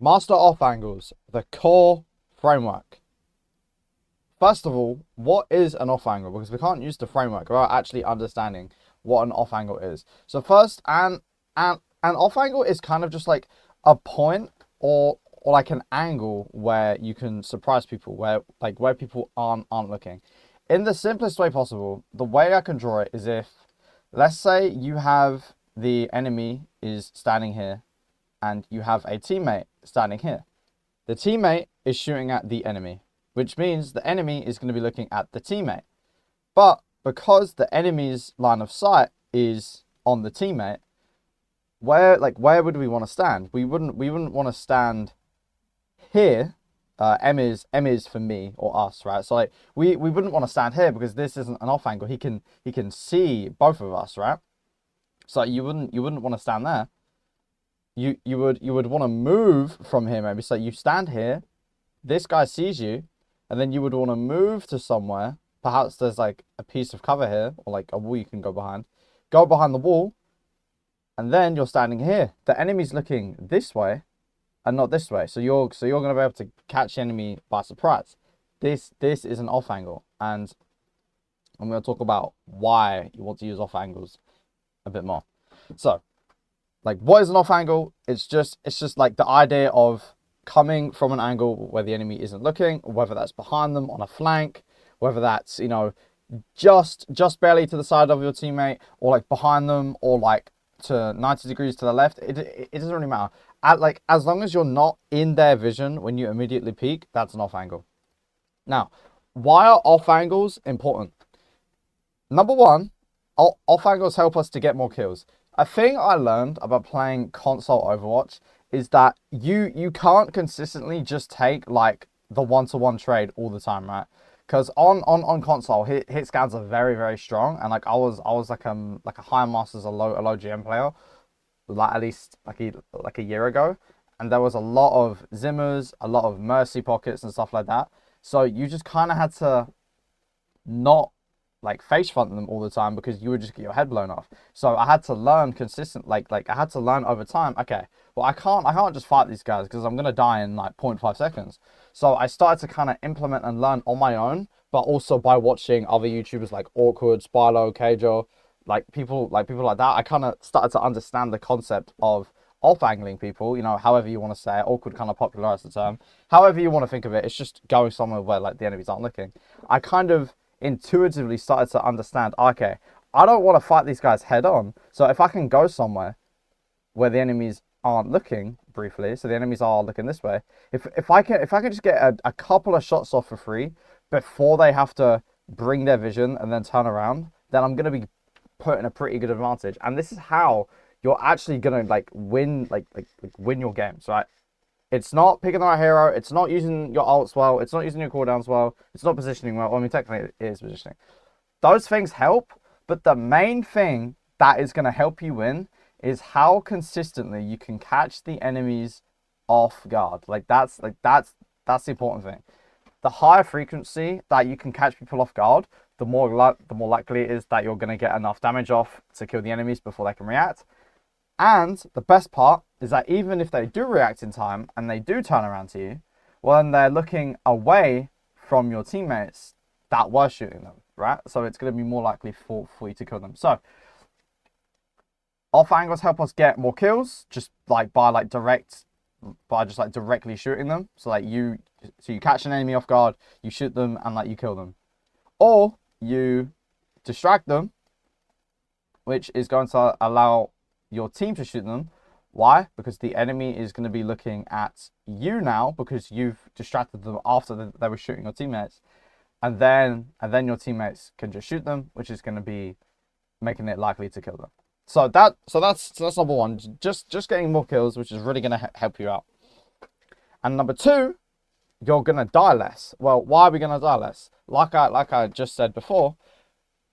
Master off angles, the core framework. First of all, what is an off angle? Because we can't use the framework without actually understanding what an off angle is. So first, an off angle is kind of just like a point or like an angle where you can surprise people, where people aren't looking. In the simplest way possible, the way I can draw it is if, let's say you have the enemy is standing here and you have a teammate standing here. The teammate is shooting at the enemy, which means the enemy is going to be looking at the teammate. But because the enemy's line of sight is on the teammate, where would we want to stand? We wouldn't want to stand here. M is for me or us, right? So like we wouldn't want to stand here because this isn't an off angle. He can see both of us, right? So you wouldn't want to stand there. You would want to move from here maybe. So you stand here, this guy sees you, and then you would want to move to somewhere. Perhaps there's like a piece of cover here or like a wall you can go behind. Go behind the wall, and then you're standing here. The enemy's looking this way and not this way. So you're gonna be able to catch the enemy by surprise. This is an off angle, and I'm gonna talk about why you want to use off angles a bit more. So, like, what is an off angle? It's just like the idea of coming from an angle where the enemy isn't looking, whether that's behind them on a flank, whether that's, just barely to the side of your teammate, or like behind them, or like to 90 degrees to the left. It doesn't really matter. As long as you're not in their vision when you immediately peek, that's an off angle. Now, why are off angles important? Number one, off angles help us to get more kills. A thing I learned about playing console Overwatch is that you can't consistently just take like the one-to-one trade all the time, right? Because on console, hit scans are very, very strong, and like I was like a high masters, a low GM player, like at least like a year ago, and there was a lot of Zimmers, a lot of Mercy pockets and stuff like that. So you just kind of had to not like face front them all the time because you would just get your head blown off. So I had to learn consistent, like I had to learn over time. Okay, well I can't just fight these guys because I'm gonna die in like 0.5 seconds. So I started to kind of implement and learn on my own, but also by watching other YouTubers like Awkward, Spylo, Kjo, people like that. I kind of started to understand the concept of off angling people. However you want to say it. Awkward kind of popularized the term. However you want to think of it, it's just going somewhere where like the enemies aren't looking. I kind of intuitively started to understand, okay, I don't want to fight these guys head on. So if I can go somewhere where the enemies aren't looking briefly, so the enemies are looking this way, if I can just get a couple of shots off for free before they have to bring their vision and then turn around, then I'm gonna be put in a pretty good advantage. And this is how you're actually gonna like win win your games, right? It's not picking the right hero. It's not using your ults well. It's not using your cooldowns well. It's not positioning well. I mean, technically, it is positioning. Those things help, but the main thing that is going to help you win is how consistently you can catch the enemies off guard. That's the important thing. The higher frequency that you can catch people off guard, the more likely it is that you're going to get enough damage off to kill the enemies before they can react. And the best part is that even if they do react in time and they do turn around to you, well, then they're looking away from your teammates that were shooting them, right? So it's going to be more likely for you to kill them. So off angles help us get more kills just like by just like directly shooting them. So you catch an enemy off guard, you shoot them, and like you kill them, or you distract them, which is going to allow your team to shoot them. Why? Because the enemy is going to be looking at you now because you've distracted them after they were shooting your teammates, and then your teammates can just shoot them, which is going to be making it likely to kill them. So that's number one. Just getting more kills, which is really going to help you out. And number two, you're going to die less. Well, why are we going to die less? Like I just said before,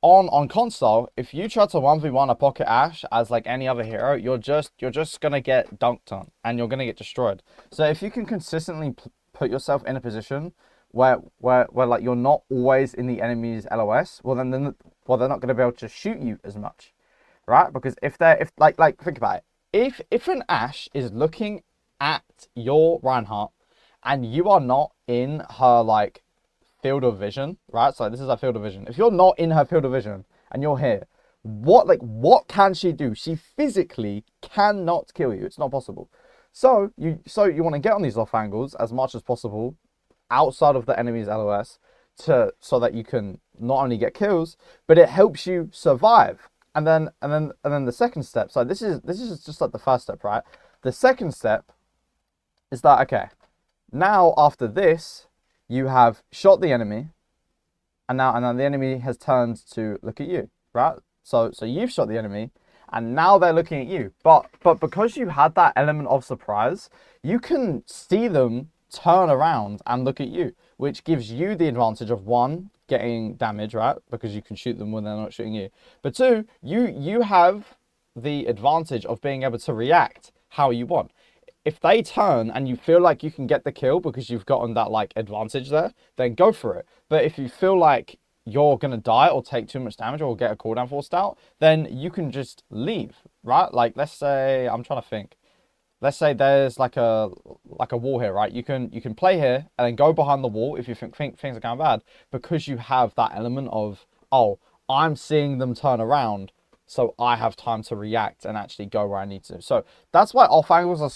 on console, if you try to 1v1 a Pocket Ash as like any other hero, you're just gonna get dunked on and you're gonna get destroyed. So if you can consistently put yourself in a position where like you're not always in the enemy's LOS, well then they're not gonna be able to shoot you as much, right? Because if think about it, if an Ash is looking at your Reinhardt and you are not in her like field of vision, right? So this is her field of vision. If you're not in her field of vision and you're here, what can she do? She physically cannot kill you. It's not possible. So you want to get on these off angles as much as possible outside of the enemy's LOS so that you can not only get kills, but it helps you survive. And then the second step. So this is just like the first step, right? The second step is that, okay, now after this, you have shot the enemy, and now the enemy has turned to look at you, right? So you've shot the enemy, and now they're looking at you. But because you had that element of surprise, you can see them turn around and look at you, which gives you the advantage of, one, getting damage, right? Because you can shoot them when they're not shooting you. But two, you have the advantage of being able to react how you want. If they turn and you feel like you can get the kill because you've gotten that like advantage there, then go for it. But if you feel like you're going to die or take too much damage or get a cooldown forced out, then you can just leave, right? Like, let's say, I'm trying to think. Let's say there's like a wall here, right? You can play here and then go behind the wall if you think things are going bad, because you have that element of, oh, I'm seeing them turn around, so I have time to react and actually go where I need to. So that's why off angles are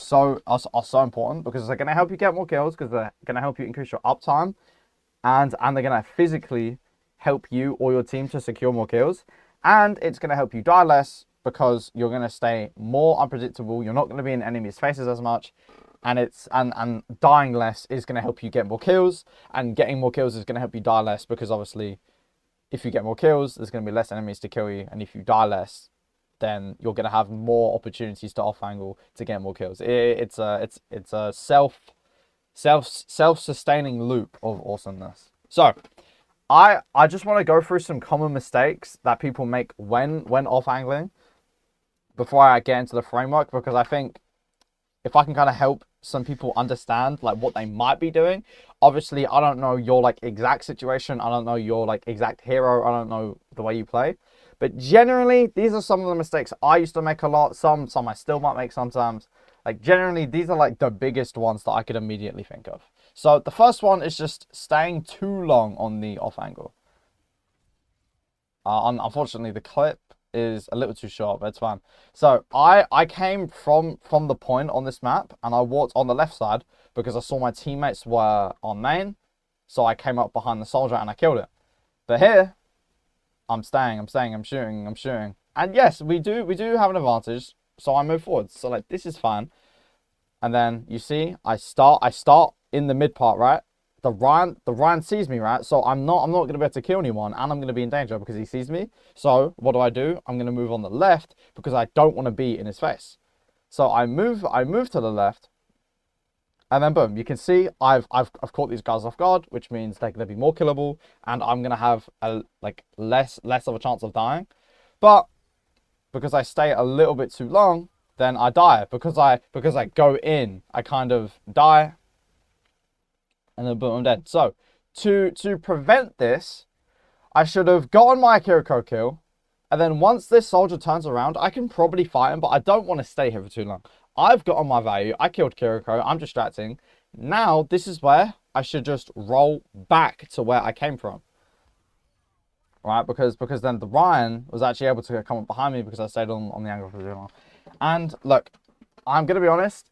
so important, because they're going to help you get more kills, because they're going to help you increase your uptime, and they're going to physically help you or your team to secure more kills, and it's going to help you die less, because you're going to stay more unpredictable. You're not going to be in enemies' faces as much, and dying less is going to help you get more kills, and getting more kills is going to help you die less, because obviously if you get more kills, there's going to be less enemies to kill you, and if you die less, then you're going to have more opportunities to off angle to get more kills. It's a self-sustaining loop of awesomeness. So I just want to go through some common mistakes that people make when off angling before I get into the framework, because I think if I can kind of help some people understand like what they might be doing. Obviously, I don't know your like exact situation. I don't know your like exact hero. I don't know the way you play. But generally, these are some of the mistakes I used to make a lot. Some I still might make sometimes. Like generally, these are like the biggest ones that I could immediately think of. So the first one is just staying too long on the off angle. Unfortunately, the clip is a little too short, but it's fine. So I came from the point on this map, and I walked on the left side because I saw my teammates were on main. So I came up behind the soldier and I killed it. But here, I'm shooting. And yes, we do have an advantage. So I move forward. So like this is fine. And then you see, I start in the mid part, right? The Ryan sees me, right? So I'm not going to be able to kill anyone, and I'm going to be in danger because he sees me. So what do? I'm going to move on the left because I don't want to be in his face. So I move to the left, and then boom, you can see I've caught these guys off guard, which means they're going to be more killable, and I'm going to have a less of a chance of dying. But because I stay a little bit too long, then I die. Because I go in, I kind of die. And then boom, I'm dead. So to prevent this, I should have gotten my Kiriko kill. And then once this soldier turns around, I can probably fight him, but I don't want to stay here for too long. I've gotten my value. I killed Kiriko. I'm distracting. Now, this is where I should just roll back to where I came from. Right? Because then the Ryan was actually able to come up behind me because I stayed on the angle for too long. And look, I'm going to be honest.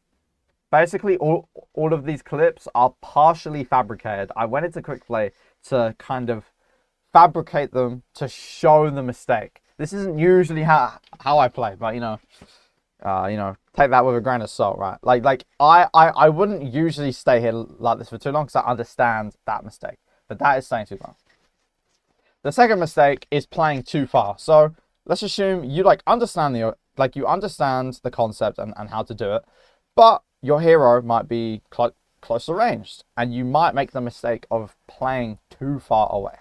Basically, all of these clips are partially fabricated. I went into Quick Play to kind of fabricate them to show the mistake. This isn't usually how I play, but you know, take that with a grain of salt, right? Like I wouldn't usually stay here like this for too long because I understand that mistake, but that is staying too long. The second mistake is playing too far. So let's assume you understand the concept and how to do it, but your hero might be closer ranged, and you might make the mistake of playing too far away.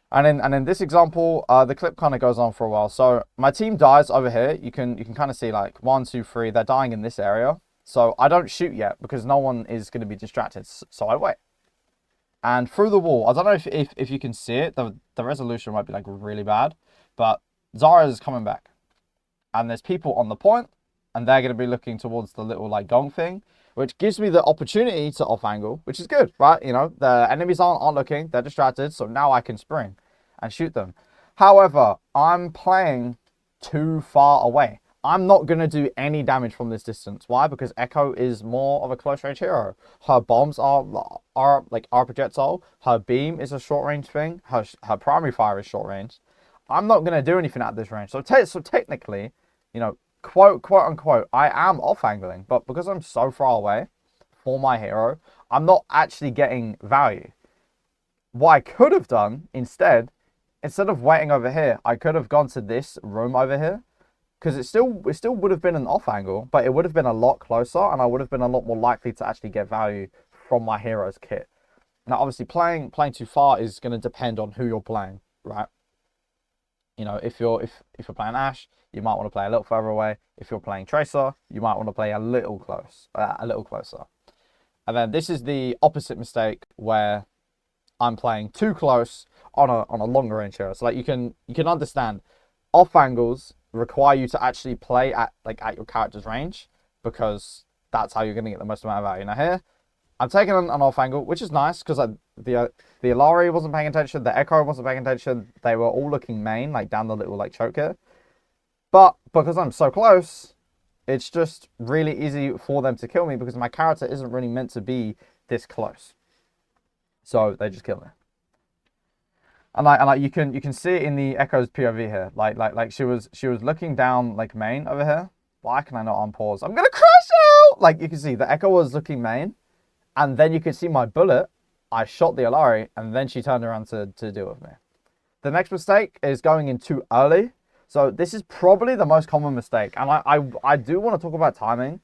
And in this example, the clip kind of goes on for a while. So my team dies over here. You can kind of see like 1, 2, 3. They're dying in this area. So I don't shoot yet because no one is going to be distracted. So I wait. And through the wall, I don't know if you can see it. The resolution might be like really bad, but Zarya is coming back, and there's people on the point. and they're going to be looking towards the little like gong thing, which gives me the opportunity to off angle, which is good, right? You know, the enemies aren't looking, they're distracted, so now I can spring and shoot them. However, I'm playing too far away. I'm not going to do any damage from this distance. Why? Because Echo is more of a close range hero. Her bombs are like our projectile. Her beam is a short range thing. Her primary fire is short range. I'm not going to do anything at this range. So technically, you know, quote unquote, I am off angling, but because I'm so far away for my hero, I'm not actually getting value. What I could have done instead of waiting over here, I could have gone to this room over here, because it still would have been an off angle, but it would have been a lot closer, and I would have been a lot more likely to actually get value from my hero's kit. Now, obviously, playing too far is going to depend on who you're playing, right? You know, if you're playing Ashe, you might want to play a little further away. If you're playing Tracer, you might want to play a little closer. And then this is the opposite mistake where I'm playing too close on a longer range hero. So like you can understand, off angles require you to actually play at your character's range, because that's how you're going to get the most amount of value. Now here, I'm taking an off angle, which is nice because the Illari wasn't paying attention, the Echo wasn't paying attention. They were all looking main, like down the little like choke here. But because I'm so close, it's just really easy for them to kill me because my character isn't really meant to be this close. So they just kill me. And like you can see it in the Echo's POV here. Like she was looking down like main over here. Why can I not unpause? I'm gonna crash out! Like you can see the Echo was looking main, and then you can see my bullet. I shot the Illari, and then she turned around to deal with me. The next mistake is going in too early. So this is probably the most common mistake. And I do want to talk about timing,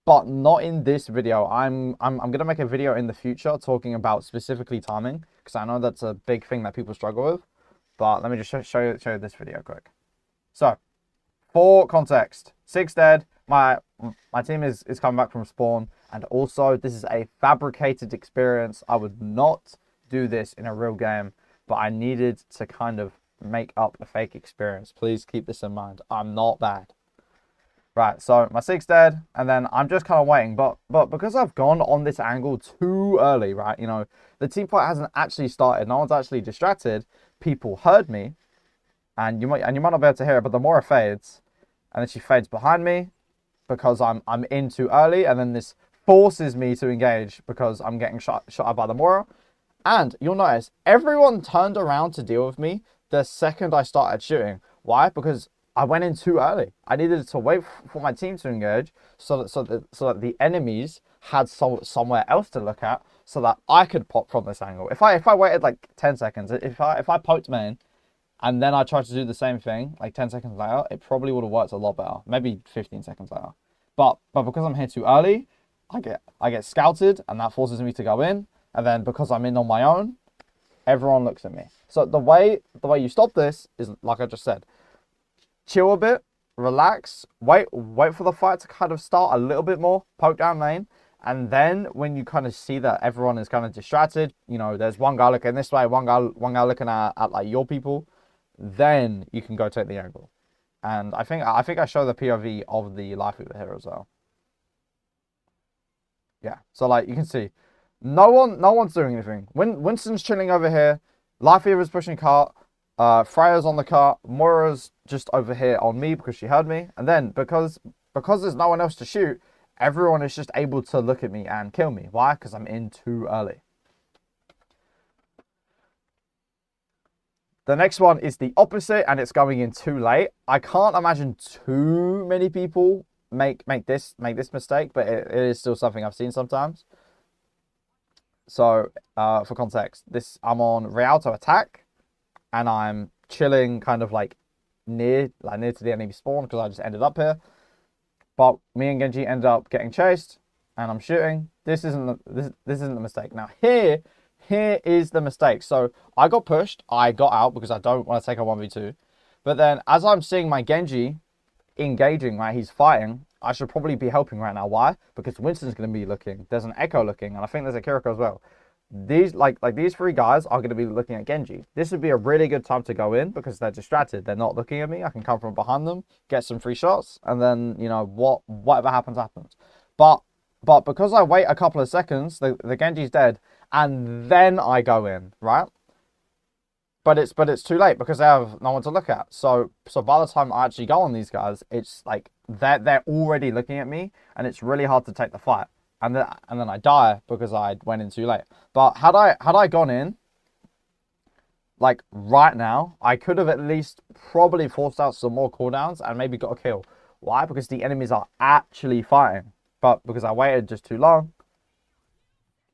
but not in this video. I'm gonna make a video in the future talking about specifically timing, because I know that's a big thing that people struggle with. But let me just show you this video quick. So, for context, 6 dead. My team is coming back from spawn, and also this is a fabricated experience. I would not do this in a real game, but I needed to kind of make up a fake experience. Please keep this in mind. I'm not bad. Right, so my 6 dead, and then I'm just kind of waiting. But because I've gone on this angle too early, right? You know, the team fight hasn't actually started. No one's actually distracted. People heard me, and you might not be able to hear it. But the Moira fades, and then she fades behind me because I'm in too early, and then this forces me to engage because I'm getting shot at by the Moira. And you'll notice everyone turned around to deal with me the second I started shooting. Why? Because I went in too early. I needed to wait for my team to engage so that the enemies had somewhere else to look at, so that I could pop from this angle. If I waited like 10 seconds, if I poked main and then I tried to do the same thing like 10 seconds later, it probably would have worked a lot better. Maybe 15 seconds later. But because I'm here too early, I get scouted, and that forces me to go in. And then because I'm in on my own, everyone looks at me. So the way you stop this is, like I just said, chill a bit, relax, wait for the fight to kind of start a little bit more, poke down lane, and then when you kind of see that everyone is kind of distracted, you know, there's one guy looking this way, one guy looking at like your people, then you can go take the angle. And I think I show the POV of the Life Weaver here as well. Yeah, so like you can see, no one's doing anything. Winston's chilling over here, Life Weaver's pushing cart, Freya's on the cart, Moira's just over here on me because she heard me, and then because there's no one else to shoot, everyone is just able to look at me and kill me. Why? Because I'm in too early. The next one is the opposite, and it's going in too late. I can't imagine too many people make this mistake, but it is still something I've seen sometimes. So for context, I'm on Rialto attack, and I'm chilling kind of like near to the enemy spawn because I just ended up here. But me and Genji ended up getting chased, and I'm shooting. This isn't the mistake. Now here is the mistake. So I got pushed, I got out because I don't want to take a 1v2. But then as I'm seeing my Genji engaging, right, he's fighting, I should probably be helping right now. Why? Because Winston's going to be looking. There's an Echo looking, and I think there's a Kiriko as well. these these three guys are going to be looking at Genji. This would be a really good time to go in because they're distracted. They're not looking at me. I can come from behind them, get some free shots, and then, you know, whatever happens, happens. But because I wait a couple of seconds, the Genji's dead, and then I go in, right? But it's too late because they have no one to look at. So by the time I actually go on these guys, it's like they're already looking at me, and it's really hard to take the fight. And then I die because I went in too late. But had I gone in like right now, I could have at least probably forced out some more cooldowns and maybe got a kill. Why? Because the enemies are actually fighting. But because I waited just too long,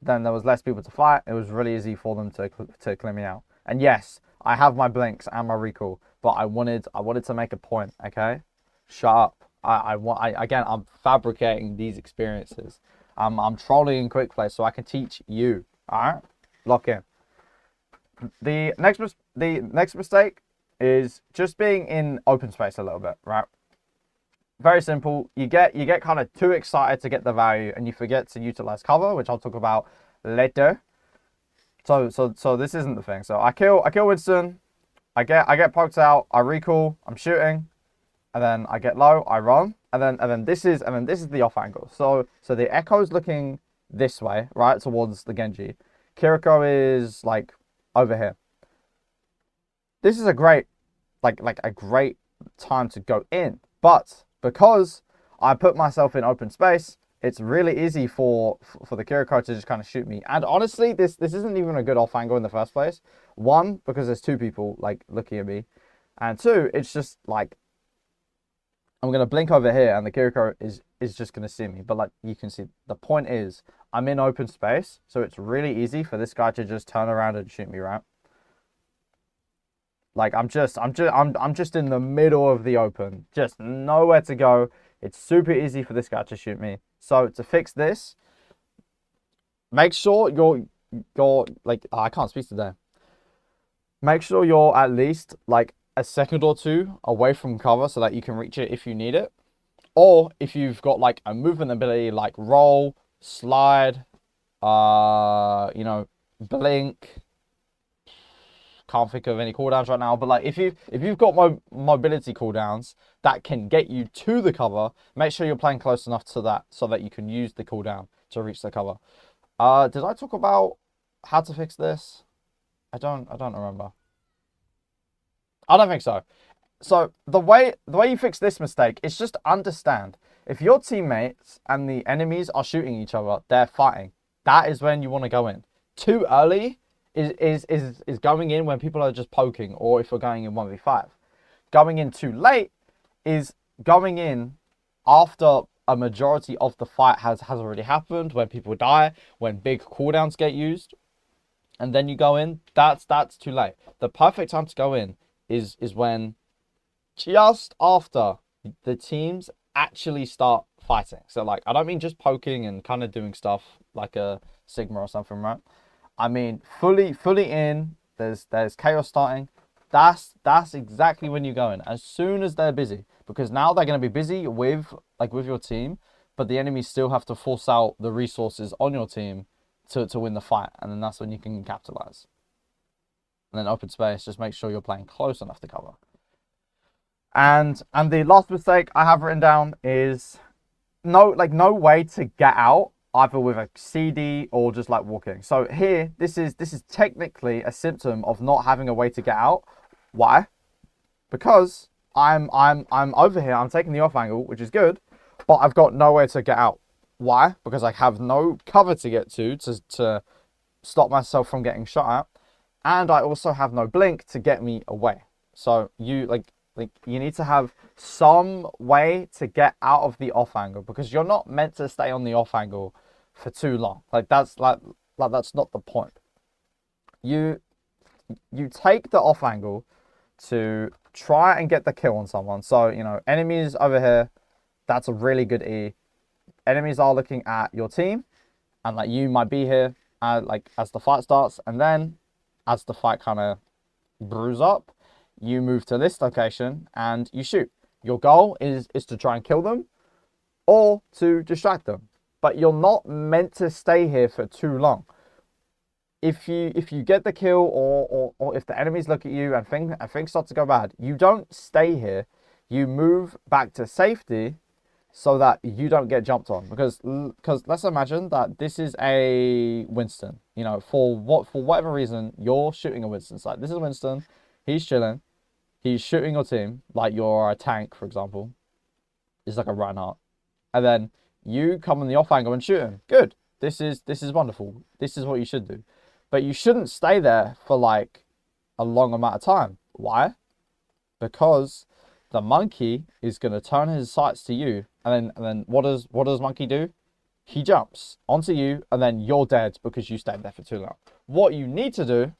then there was less people to fight. It was really easy for them to clear me out. And yes, I have my blinks and my recall, but I wanted to make a point. Okay, shut up. Again, I'm fabricating these experiences. I'm trolling in quick play so I can teach you. All right, lock in. The next mistake is just being in open space a little bit. Right. Very simple. You get kind of too excited to get the value, and you forget to utilize cover, which I'll talk about later. So this isn't the thing. So I kill Winston, I get poked out, I recall, I'm shooting, and then I get low, I run, and then this is the off angle. So the Echo's looking this way, right, towards the Genji. Kiriko is like over here. This is a great a great time to go in, but because I put myself in open space, it's really easy for the Kiriko to just kind of shoot me. And honestly, this isn't even a good off angle in the first place. One, because there's two people like looking at me. And two, it's just like I'm gonna blink over here and the Kiriko is just gonna see me. But like you can see, the point is I'm in open space, so it's really easy for this guy to just turn around and shoot me, right? Like I'm just in the middle of the open. Just nowhere to go. It's super easy for this guy to shoot me. So to fix this, make sure you're like, I can't speak today. Make sure you're at least like a second or two away from cover so that you can reach it if you need it. Or if you've got like a movement ability like roll, slide, you know, blink. Can't think of any cooldowns right now, but like if you've got mobility cooldowns that can get you to the cover, make sure you're playing close enough to that so that you can use the cooldown to reach the cover. Did I talk about how to fix this? I don't remember. I don't think so. So the way you fix this mistake is just understand if your teammates and the enemies are shooting each other, they're fighting. That is when you want to go in. Too early is going in when people are just poking, or if you're going in 1v5. Going in too late is going in after a majority of the fight has already happened, when people die, when big cooldowns get used, and then you go in. That's too late. The perfect time to go in is when just after the teams actually start fighting. So like, I don't mean just poking and kind of doing stuff like a Sigma or something, right? I mean, fully in. There's chaos starting. That's exactly when you go in. As soon as they're busy, because now they're going to be busy with your team, but the enemies still have to force out the resources on your team to win the fight, and then that's when you can capitalize. And then open space, just make sure you're playing close enough to cover. And the last mistake I have written down is no way to get out, either with a CD or just like walking. So here, this is technically a symptom of not having a way to get out. Why? Because I'm over here, I'm taking the off angle, which is good, but I've got nowhere to get out. Why? Because I have no cover to get to stop myself from getting shot at, and I also have no blink to get me away. So you you need to have some way to get out of the off angle, because you're not meant to stay on the off angle for too long. That's not the point. You take the off angle to try and get the kill on someone. So, you know, enemies over here, that's a really good E. Enemies are looking at your team, and like you might be here as the fight starts, and then as the fight kind of brews up, you move to this location and you shoot. Your goal is to try and kill them or to distract them, but you're not meant to stay here for too long. if you get the kill, or if the enemies look at you and things start to go bad, you don't stay here. You move back to safety so that you don't get jumped on. Because let's imagine that this is a Winston. You know, for whatever reason you're shooting a Winston. Like, this is Winston. He's chilling. He's shooting your team. Like, you're a tank, for example. It's like a Reinhardt. And then you come on the off angle and shoot him. Good. This is wonderful. This is what you should do. But you shouldn't stay there for like a long amount of time. Why? Because the monkey is going to turn his sights to you, and then what does monkey do? He jumps onto you, and then you're dead because you stayed there for too long. What you need to do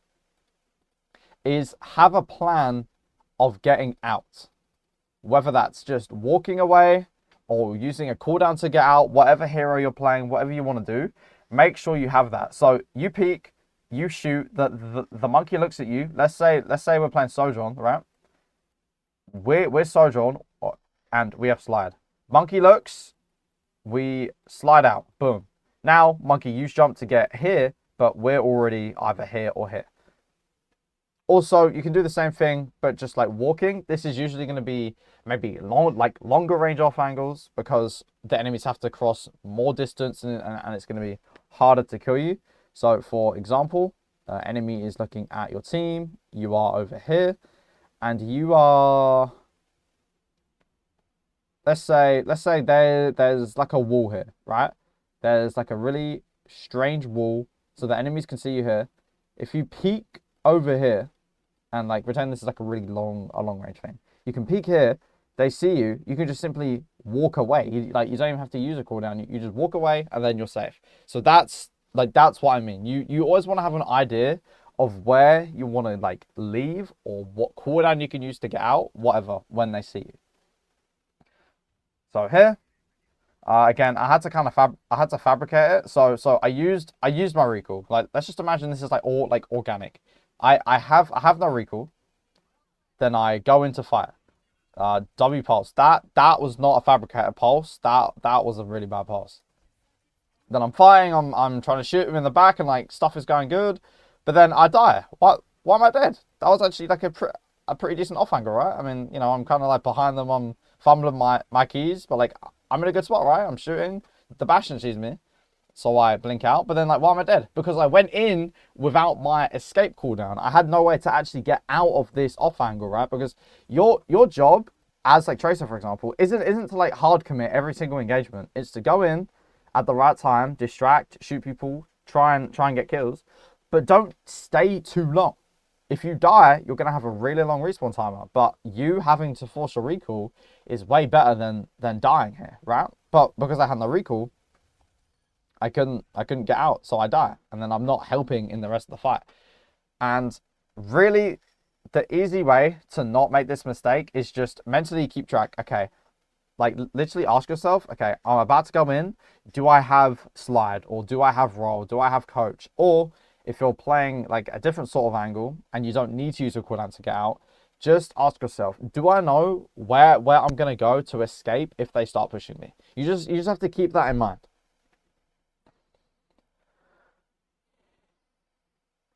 is have a plan of getting out, whether that's just walking away or using a cooldown to get out. Whatever hero you're playing, whatever you want to do, make sure you have that. So you peek, you shoot, the monkey looks at you. Let's say we're playing Sojourn, right? We're Sojourn, and we have slide. Monkey looks, we slide out. Boom. Now, monkey, use jump to get here, but we're already either here or here. Also, you can do the same thing, but just like walking. This is usually going to be maybe longer range off angles, because the enemies have to cross more distance, and it's going to be harder to kill you. So, for example, enemy is looking at your team. You are over here. And you are, let's say there's like a wall here, right? There's like a really strange wall, so the enemies can see you here. If you peek over here, and like pretend this is like a really long range thing, you can peek here. They see you. You can just simply walk away. You don't even have to use a cooldown. You just walk away, and then you're safe. So that's what I mean. You always want to have an idea of where you want to like leave, or what cooldown you can use to get out, whatever, when they see you. So here, again, I had to fabricate it. So I used my recall. Like, let's just imagine this is like all like organic. I have no recall. Then I go into fire. W pulse. That was not a fabricated pulse. That was a really bad pulse. Then I'm fighting. I'm trying to shoot him in the back, and like stuff is going good. But then I die. Why am I dead? That was actually like a pretty decent off angle, right? I mean, you know, I'm kind of like behind them. I'm fumbling my keys, but like I'm in a good spot, right? I'm shooting. The Bastion sees me, so I blink out. But then like, why am I dead? Because I went in without my escape cooldown. I had no way to actually get out of this off angle, right? Because your job as like Tracer, for example, isn't to like hard commit every single engagement. It's to go in at the right time, distract, shoot people, try and get kills. But don't stay too long. If you die, you're going to have a really long respawn timer. But you having to force a recall is way better than dying here, right? But because I had no recall, I couldn't get out, so I die. And then I'm not helping in the rest of the fight. And really, the easy way to not make this mistake is just mentally keep track. Okay, like literally ask yourself, okay, I'm about to go in. Do I have slide? Or do I have roll? Do I have coach? Or if you're playing like a different sort of angle and you don't need to use a cooldown to get out, just ask yourself, do I know where I'm going to go to escape if they start pushing me? You just have to keep that in mind.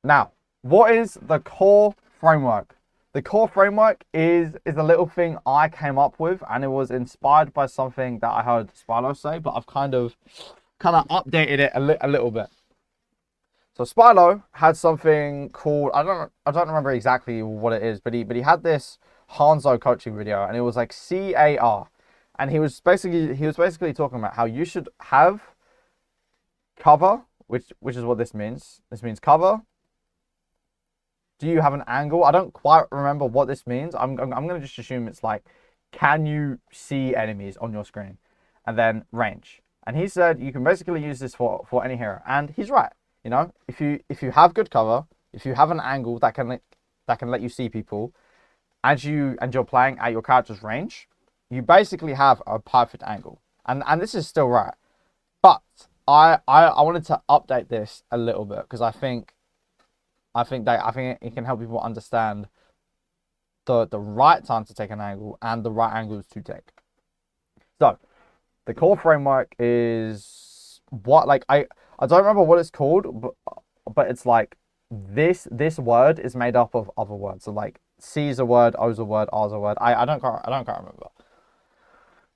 Now, what is the core framework? The core framework is a little thing I came up with, and it was inspired by something that I heard Spilo say, but I've kind of updated it a little bit. So Spilo had something called, I don't remember exactly what it is, but he had this Hanzo coaching video, and it was like CAR, and he was basically talking about how you should have cover, which is what this means. This means cover. Do you have an angle? I don't quite remember what this means. I'm gonna just assume it's like, can you see enemies on your screen? And then range. And he said you can basically use this for any hero, and he's right. You know, if you have good cover, if you have an angle that can let you see people, and you're playing at your character's range, you basically have a perfect angle. And this is still right. But I wanted to update this a little bit, because I think it can help people understand the right time to take an angle and the right angles to take. So the core framework is what, like, I don't remember what it's called, but it's like this word is made up of other words. So like C is a word, O is a word, R is a word. I don't quite remember.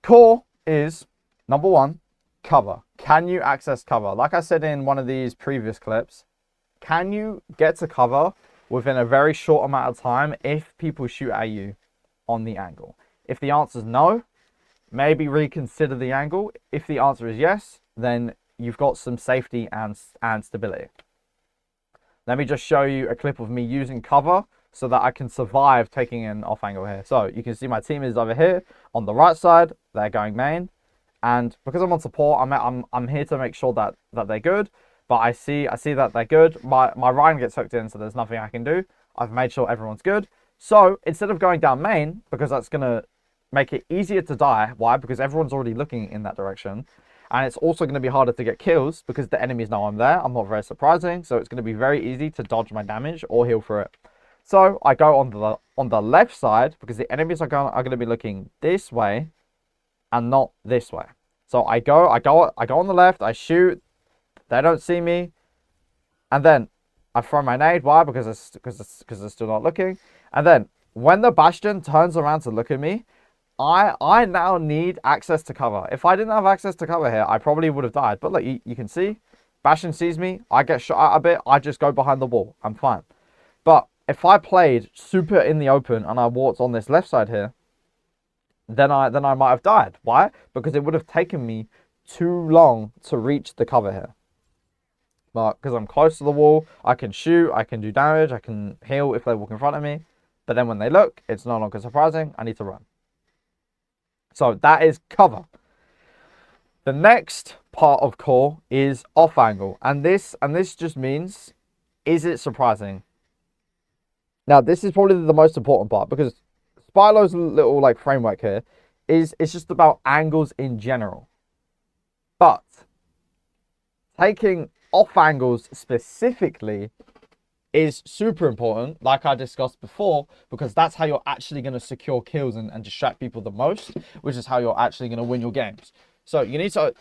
Core is number one, cover. Can you access cover? Like I said in one of these previous clips, can you get to cover within a very short amount of time if people shoot at you on the angle? If the answer is no, maybe reconsider the angle. If the answer is yes, then you've got some safety and stability. Let me just show you a clip of me using cover so that I can survive taking an off angle here. So you can see my team is over here on the right side. They're going main. And because I'm on support, I'm here to make sure that they're good. But I see that they're good. My Ryan gets hooked in, so there's nothing I can do. I've made sure everyone's good. So instead of going down main, because that's going to make it easier to die. Why? Because everyone's already looking in that direction. And it's also going to be harder to get kills because the enemies know I'm there. I'm not very surprising. So it's going to be very easy to dodge my damage or heal for it. So I go on the left side because the enemies are going to be looking this way and not this way. So I go on the left, I shoot, they don't see me, and then I throw my nade. Why? Because they're still not looking. And then when the Bastion turns around to look at me, I now need access to cover. If I didn't have access to cover here, I probably would have died. But look, you can see, Bastion sees me, I get shot at a bit, I just go behind the wall, I'm fine. But if I played super in the open and I walked on this left side here, then I might have died. Why? Because it would have taken me too long to reach the cover here. But because I'm close to the wall, I can shoot, I can do damage, I can heal if they walk in front of me. But then when they look, it's no longer surprising. I need to run. So that is cover. The next part of core is off angle. And this just means, is it surprising? Now, this is probably the most important part because Spylo's little like framework here is it's just about angles in general. But taking off angles specifically is super important, like I discussed before, because that's how you're actually going to secure kills and distract people the most, which is how you're actually going to win your games. So you need to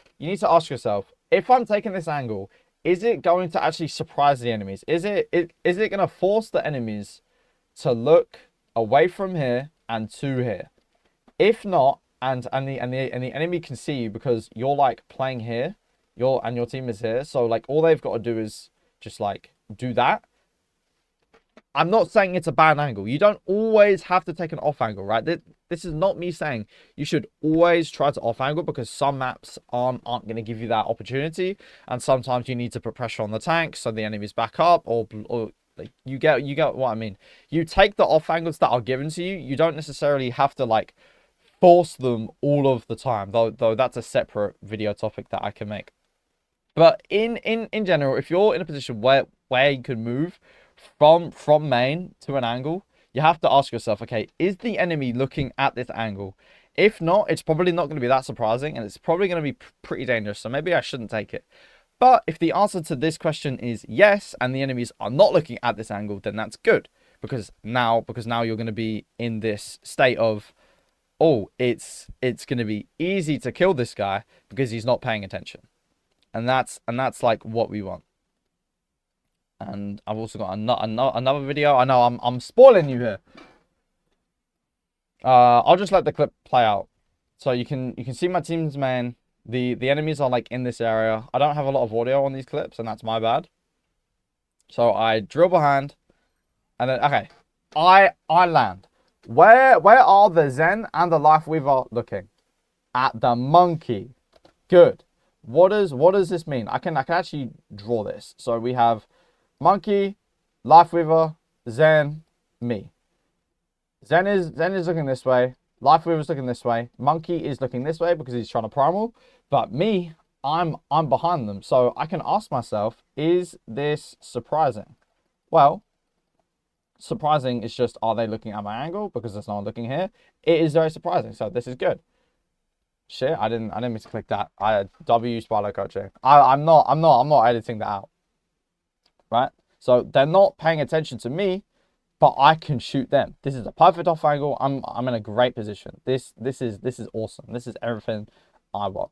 ask yourself, if I'm taking this angle, is it going to actually surprise the enemies? Is it going to force the enemies to look away from here and to here? If not, and the enemy can see you because you're like playing here, and your team is here, so like all they've got to do is just like do that. I'm not saying it's a bad angle. You don't always have to take an off angle, right? This is not me saying you should always try to off angle because some maps aren't going to give you that opportunity, and sometimes you need to put pressure on the tank so the enemies back up, or like you get what I mean. You take the off angles that are given to you. You don't necessarily have to like force them all of the time, though that's a separate video topic that I can make. But in general, if you're in a position where you can move from main to an angle, you have to ask yourself, okay, is the enemy looking at this angle? If not, it's probably not going to be that surprising, and it's probably going to be pretty dangerous, so maybe I shouldn't take it. But if the answer to this question is yes, and the enemies are not looking at this angle, then that's good, because now you're going to be in this state of, oh, it's going to be easy to kill this guy because he's not paying attention. And that's like what we want. And I've also got another video. I know I'm spoiling you here. I'll just let the clip play out. So you can see my team's main. The enemies are like in this area. I don't have a lot of audio on these clips, and that's my bad. So I drill behind, and then okay, I land. Where are the Zen and the Life Weaver looking? At the monkey. Good. What does this mean? I can actually draw this. So we have monkey, Life Weaver, Zen, me. Zen is looking this way. Life Weaver's looking this way. Monkey is looking this way because he's trying to primal. But me, I'm behind them. So I can ask myself, is this surprising? Well, surprising is just, are they looking at my angle? Because there's no one looking here. It is very surprising. So this is good. Shit, I didn't mean to click that. W Spylo coaching. I'm not editing that out. Right? So they're not paying attention to me, but I can shoot them. This is a perfect off angle. I'm in a great position. This is awesome. This is everything I want.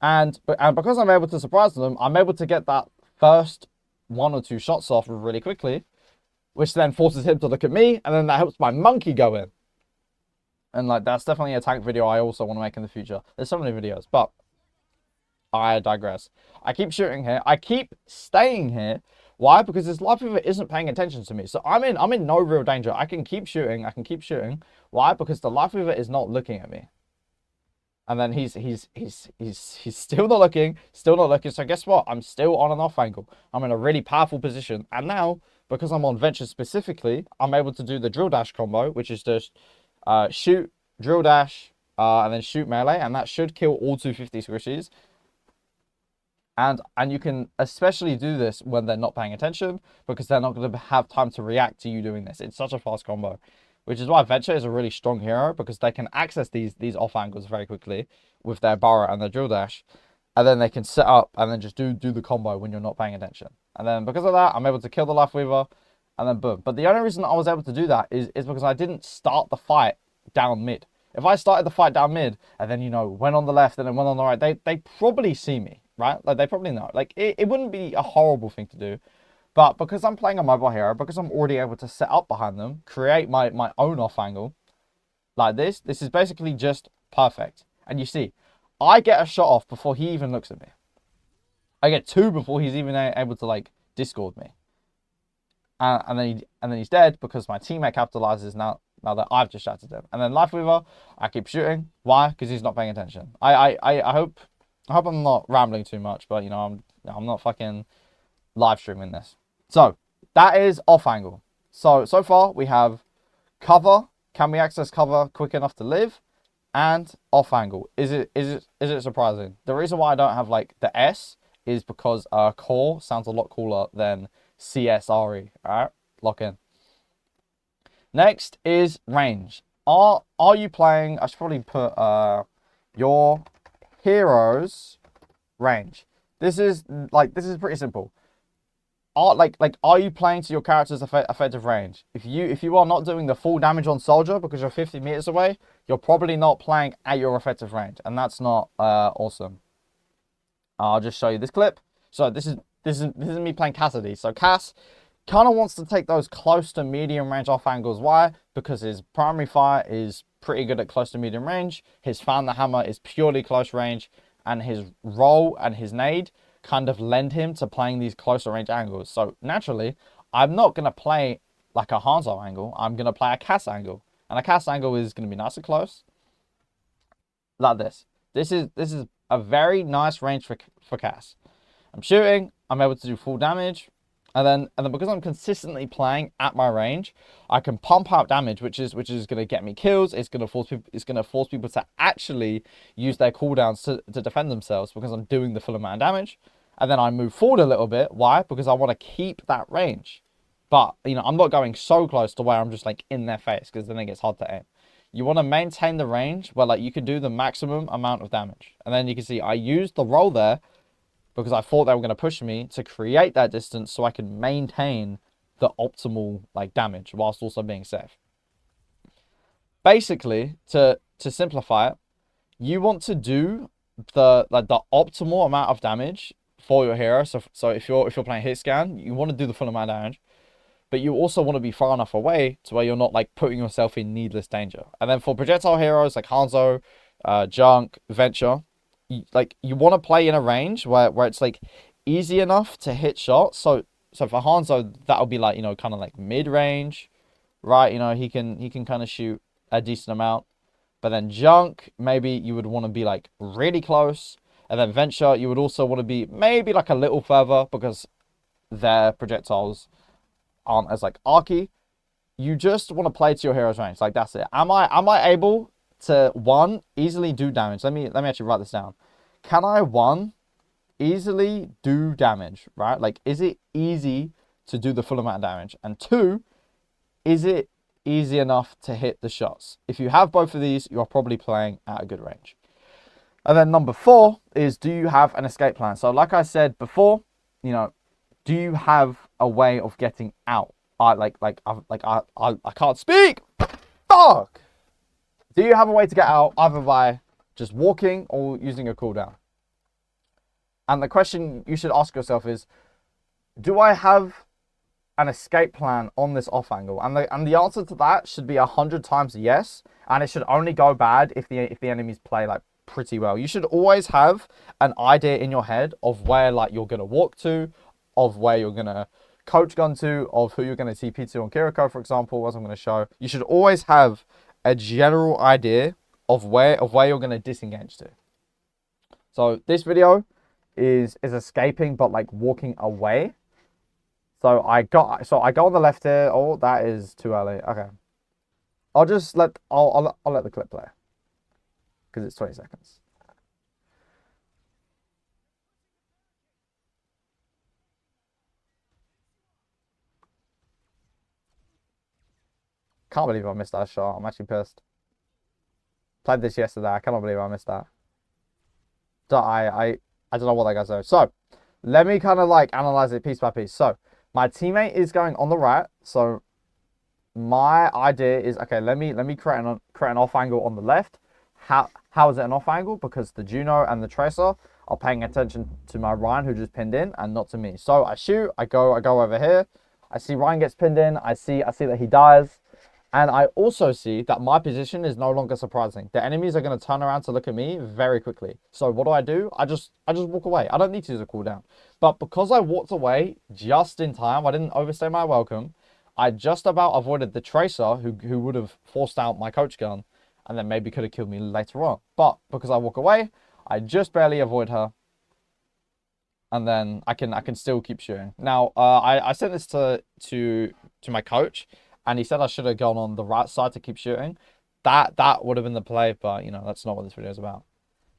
And because I'm able to surprise them, I'm able to get that first one or two shots off really quickly, which then forces him to look at me, and then that helps my monkey go in. And like, that's definitely a tank video I also want to make in the future. There's so many videos, but I digress. I keep shooting here. I keep staying here. Why? Because this Life Weaver isn't paying attention to me. So I'm in no real danger. I can keep shooting. I can keep shooting. Why? Because the Life Weaver is not looking at me. And then he's still not looking, still not looking. So guess what? I'm still on an off angle. I'm in a really powerful position. And now, because I'm on Venture specifically, I'm able to do the drill dash combo, which is just shoot, drill dash, and then shoot melee. And that should kill all 250 squishies. And you can especially do this when they're not paying attention, because they're not going to have time to react to you doing this. It's such a fast combo, which is why Venture is a really strong hero, because they can access these off angles very quickly with their Burrow and their drill dash, and then they can set up and then just do the combo when you're not paying attention. And then because of that, I'm able to kill the Life Weaver, and then boom. But the only reason I was able to do that is because I didn't start the fight down mid. If I started the fight down mid and then, you know, went on the left and then went on the right, they probably see me, right? Like, they probably know. Like, it wouldn't be a horrible thing to do. But because I'm playing a mobile hero, because I'm already able to set up behind them, create my own off angle, like this is basically just perfect. And you see, I get a shot off before he even looks at me. I get two before he's even able to, like, discord me. And then he's dead because my teammate capitalizes now that I've distracted him. And then Life Weaver, I keep shooting. Why? Because he's not paying attention. I hope I'm not rambling too much, but you know, I'm not fucking live streaming this. So that is off angle. So far we have cover. Can we access cover quick enough to live? And off angle. Is it surprising? The reason why I don't have like the S is because core sounds a lot cooler than CSRE. Alright? Lock in. Next is range. Are you playing? I should probably put your heroes range. This is pretty simple. Are you playing to your character's effective range? If you are not doing the full damage on soldier because you're 50 meters away, you're probably not playing at your effective range, and that's not awesome. I'll just show you this clip. So this is me playing Cassidy. So Cass kind of wants to take those close to medium range off angles. Why? Because his primary fire is pretty good at close to medium range. His Fan the Hammer is purely close range, and his roll and his nade kind of lend him to playing these closer range angles. So naturally, I'm not going to play like a Hanzo angle. I'm going to play a Cass angle. And a Cass angle is going to be nice and close. Like this. This is a very nice range for Cass. I'm shooting. I'm able to do full damage. And then because I'm consistently playing at my range, I can pump out damage, which is going to get me kills. It's going to force people to actually use their cooldowns to defend themselves, because I'm doing the full amount of damage. And then I move forward a little bit. Why? Because I want to keep that range. But, you know, I'm not going so close to where I'm just like in their face, because then it gets hard to aim. You want to maintain the range where like you can do the maximum amount of damage. And then you can see I used the roll there because I thought they were going to push me to create that distance so I can maintain the optimal like damage whilst also being safe. Basically, to simplify it, you want to do the optimal amount of damage for your hero. So if you're playing hit scan, you want to do the full amount of damage, but you also want to be far enough away to where you're not like putting yourself in needless danger. And then for projectile heroes like Hanzo, Junk, Venture, you want to play in a range where it's like easy enough to hit shots. So for Hanzo, that'll be like, you know, kind of like mid range, right? You know, he can kind of shoot a decent amount. But then Junk, maybe you would want to be like really close. And then Venture, you would also want to be maybe like a little further because their projectiles aren't as like arcy. You just want to play to your hero's range. Like, that's it. Am I able to, one, easily do damage? Let me actually write this down. Can I, one, easily do damage, right? Like, is it easy to do the full amount of damage? And two, is it easy enough to hit the shots? If you have both of these, you're probably playing at a good range. And then number 4 is, do you have an escape plan? So like I said before, you know, do you have a way of getting out? I can't speak. Fuck. Do you have a way to get out either by just walking or using a cooldown? And the question you should ask yourself is, do I have an escape plan on this off angle? And the answer to that should be 100 times yes. And it should only go bad if the enemies play like pretty well. You should always have an idea in your head of where like you're gonna walk to, of where you're gonna coach gun to, of who you're gonna TP to on Kiriko, for example, as I'm gonna show. You should always have a general idea of where you're gonna disengage to. So this video is escaping, but like walking away. So I go on the left here. Oh, that is too early. Okay, I'll let the clip play because it's 20 seconds. Can't believe I missed that shot. I'm actually pissed. Played this yesterday. I cannot believe I missed that. I don't know what that guy's doing. So let me kind of like analyze it piece by piece. So my teammate is going on the right. So my idea is, okay, let me create an off angle on the left. How is it an off angle? Because the Juno and the Tracer are paying attention to my Ryan who just pinned in and not to me. So I shoot, I go over here. I see Ryan gets pinned in. I see that he dies. And I also see that my position is no longer surprising. The enemies are going to turn around to look at me very quickly. So what do? I just walk away. I don't need to use a cooldown. But because I walked away just in time, I didn't overstay my welcome. I just about avoided the Tracer who would have forced out my coach gun and then maybe could have killed me later on. But because I walk away, I just barely avoid her. And then I can still keep shooting. Now, I sent this to my coach. And he said I should have gone on the right side to keep shooting. That would have been the play, but you know, that's not what this video is about.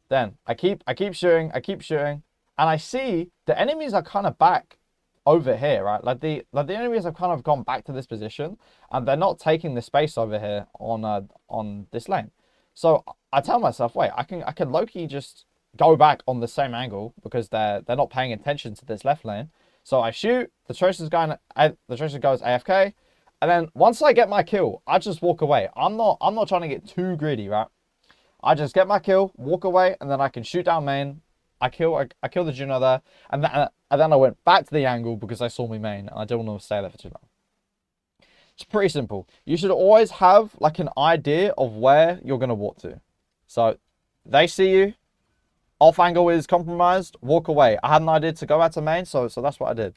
Then I keep shooting, and I see the enemies are kind of back over here, right? Like the enemies have kind of gone back to this position, and they're not taking the space over here on this lane. So I tell myself, wait, I can low-key just go back on the same angle because they're not paying attention to this left lane. So I shoot, the Tracer goes AFK. And then once I get my kill, I just walk away. I'm not trying to get too greedy, right? I just get my kill, walk away, and then I can shoot down main. I kill the Juno there, and then I went back to the angle because I saw me main, and I didn't want to stay there for too long. It's pretty simple. You should always have like an idea of where you're gonna walk to. So they see you, off angle is compromised, walk away. I had an idea to go out to main, so that's what I did.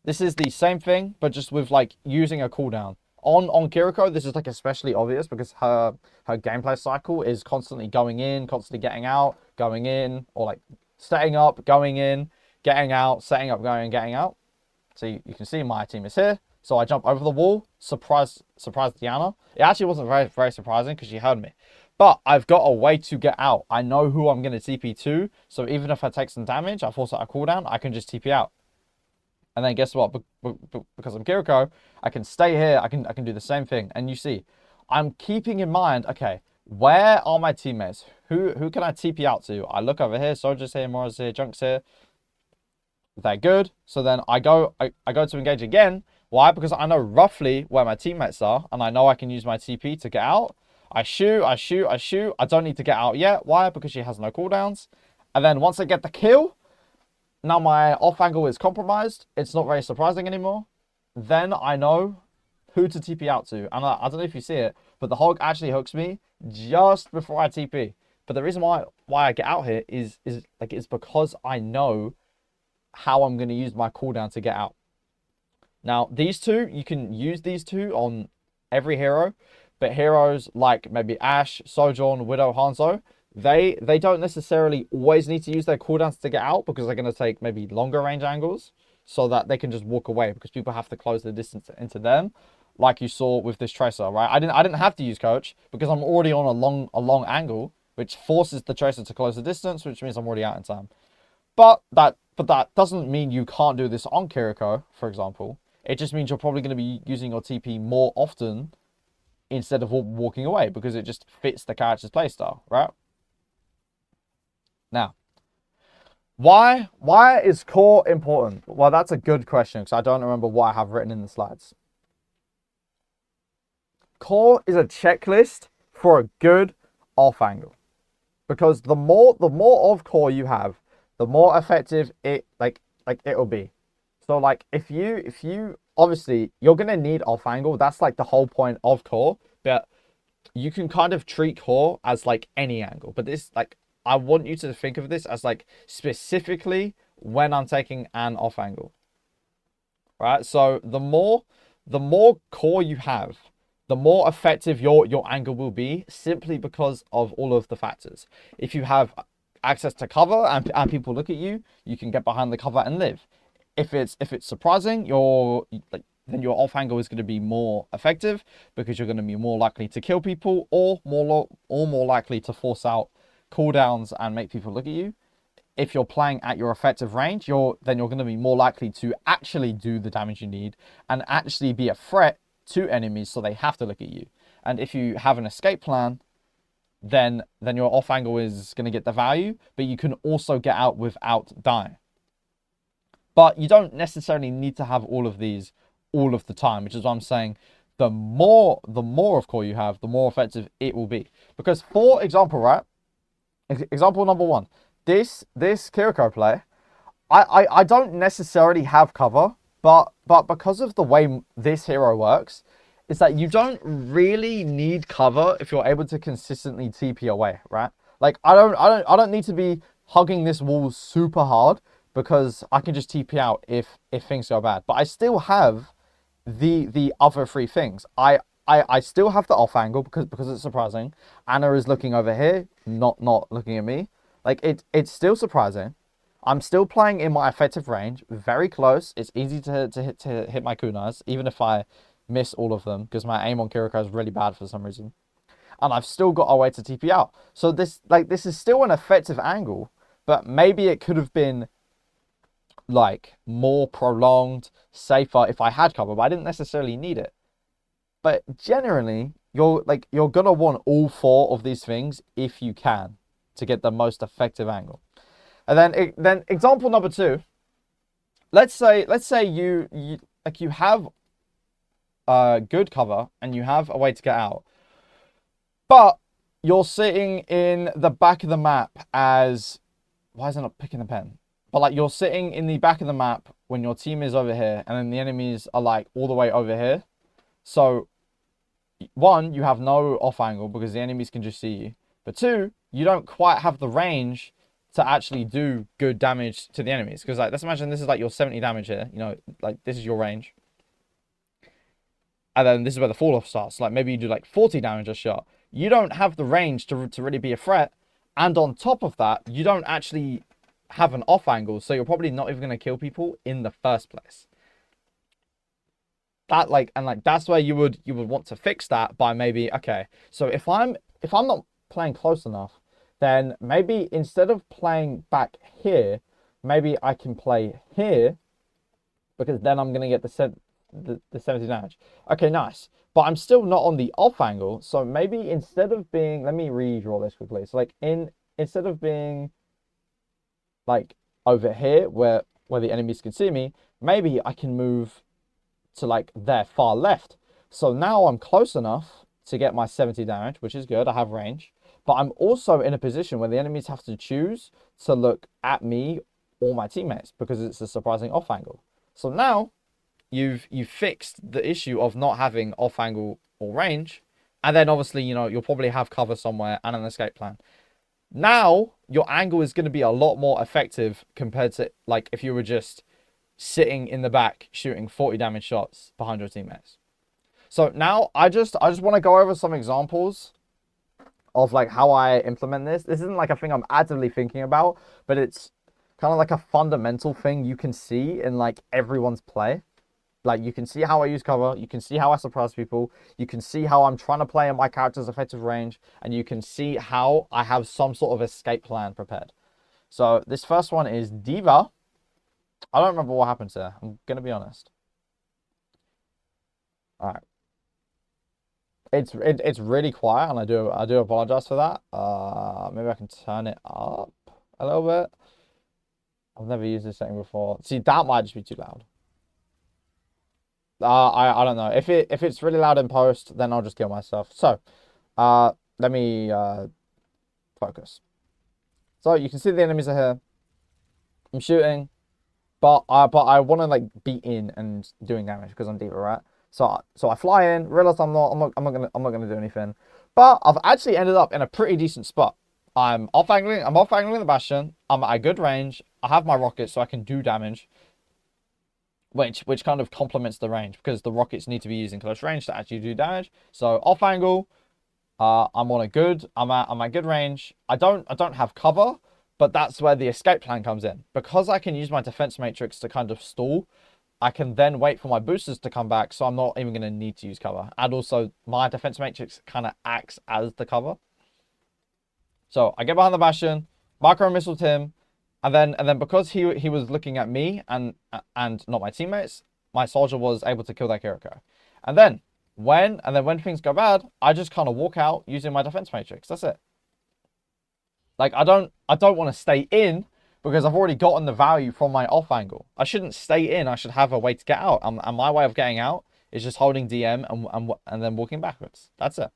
This is the same thing, but just with like using a cooldown. On Kiriko, this is like especially obvious because her gameplay cycle is constantly going in, constantly getting out, going in, or like setting up, going in, getting out, setting up, going, getting out. So you can see my team is here. So I jump over the wall, surprise Diana. It actually wasn't very surprising because she heard me. But I've got a way to get out. I know who I'm going to TP to. So even if I take some damage, I force out a cooldown, I can just TP out. And then guess what? Because I'm Kiriko, I can stay here. I can do the same thing. And you see, I'm keeping in mind, okay, where are my teammates? Who can I TP out to? I look over here, Soldier's here, Mora's here, Junk's here. They're good. So then I go to engage again. Why? Because I know roughly where my teammates are, and I know I can use my TP to get out. I shoot. I don't need to get out yet. Why? Because she has no cooldowns. And then once I get the kill, now my off angle is compromised. It's not very surprising anymore. Then I know who to TP out to. And I don't know if you see it, but the Hog actually hooks me just before I TP. But the reason why I get out here is because I know how I'm going to use my cooldown to get out. Now, these two, you can use these two on every hero. But heroes like maybe Ashe, Sojourn, Widow, Hanzo, they don't necessarily always need to use their cooldowns to get out because they're going to take maybe longer range angles so that they can just walk away because people have to close the distance into them, like you saw with this Tracer, right? I didn't have to use Coach because I'm already on a long angle, which forces the Tracer to close the distance, which means I'm already out in time. But that doesn't mean you can't do this on Kiriko, for example. It just means you're probably going to be using your TP more often instead of walking away because it just fits the character's playstyle, right? Now, why is core important? Well, that's a good question because I don't remember what I have written in the slides. Core is a checklist for a good off angle because the more of core you have, the more effective it'll be. So like if you obviously you're gonna need off angle. That's like the whole point of core. But you can kind of treat core as like any angle. But this like I want you to think of this as like specifically when I'm taking an off angle. Right? So the more core you have, the more effective your angle will be simply because of all of the factors. If you have access to cover and people look at you, you can get behind the cover and live. If it's surprising, then your off angle is going to be more effective because you're going to be more likely to kill people or more likely to force out cooldowns and make people look at you. If you're playing at your effective range, then you're going to be more likely to actually do the damage you need and actually be a threat to enemies, so they have to look at you. And if you have an escape plan, then your off angle is going to get the value, but you can also get out without dying. But you don't necessarily need to have all of these all of the time, which is what I'm saying. The more of core you have, the more effective it will be. Because for example, right? Example number one. This Kiriko play, I don't necessarily have cover, but because of the way this hero works, is that you don't really need cover if you're able to consistently TP away, right? Like I don't need to be hugging this wall super hard because I can just TP out if things go bad. But I still have the other three things. I still have the off angle because it's surprising. Ana is looking over here, not looking at me. Like it's still surprising. I'm still playing in my effective range, very close. It's easy to hit my kunais, even if I miss all of them, because my aim on Kiriko is really bad for some reason. And I've still got a way to TP out. So this is still an effective angle, but maybe it could have been like more prolonged, safer if I had cover, but I didn't necessarily need it. But generally, you're gonna want all four of these things if you can to get the most effective angle. And then example number two. Let's say you have good cover and you have a way to get out, but you're sitting in the back of the map as why is it not picking the pen? But like you're sitting in the back of the map when your team is over here, and then the enemies are like all the way over here. So one, you have no off angle because the enemies can just see you. But two, you don't quite have the range to actually do good damage to the enemies. Because like, let's imagine this is like your 70 damage here. You know, like this is your range. And then this is where the fall off starts. Like maybe you do like 40 damage a shot. You don't have the range to really be a threat. And on top of that, you don't actually have an off angle. So you're probably not even going to kill people in the first place. That's where you would want to fix that by maybe, okay, so if I'm not playing close enough, then maybe instead of playing back here, maybe I can play here because then I'm gonna get the 70 damage. Okay, nice. But I'm still not on the off angle, so maybe instead of being, let me redraw this quickly. So like instead of being like over here where the enemies can see me, maybe I can move to like their far left. So now I'm close enough to get my 70 damage, which is good. I have range. But I'm also in a position where the enemies have to choose to look at me or my teammates because it's a surprising off angle. So now you've fixed the issue of not having off angle or range. And then obviously, you know, you'll probably have cover somewhere and an escape plan. Now your angle is going to be a lot more effective compared to like if you were just sitting in the back shooting 40 damage shots behind your teammates. So now I just want to go over some examples of like how I implement this. This isn't like a thing I'm actively thinking about, but it's kind of like a fundamental thing you can see in like everyone's play. Like you can see how I use cover, you can see how I surprise people, you can see how I'm trying to play in my character's effective range, and you can see how I have some sort of escape plan prepared. So this first one is D.Va. I don't remember what happened to her. I'm gonna be honest. All right. It's really quiet, and I do apologize for that. Maybe I can turn it up a little bit. I've never used this setting before. See, that might just be too loud. I don't know. If it's really loud in post, then I'll just kill myself. So, let me focus. So you can see the enemies are here. I'm shooting. but I want to like be in and doing damage because I'm D.Va, right? So I fly in, realize I'm not gonna do anything, but I've actually ended up in a pretty decent spot. I'm off angling the Bastion. I'm at a good range. I have my rockets, so I can do damage, which kind of complements the range because the rockets need to be used in close range to actually do damage. So off angle, I'm at good range. I don't have cover, but that's where the escape plan comes in. Because I can use my defense matrix to kind of stall, I can then wait for my boosters to come back, so I'm not even going to need to use cover. And also, my defense matrix kind of acts as the cover. So I get behind the Bastion, micro missiled him, and then because he was looking at me and not my teammates, my soldier was able to kill that Kiriko. And then when things go bad, I just kind of walk out using my defense matrix. That's it. Like I don't want to stay in because I've already gotten the value from my off angle. I shouldn't stay in. I should have a way to get out. And my way of getting out is just holding DM and then walking backwards. That's it.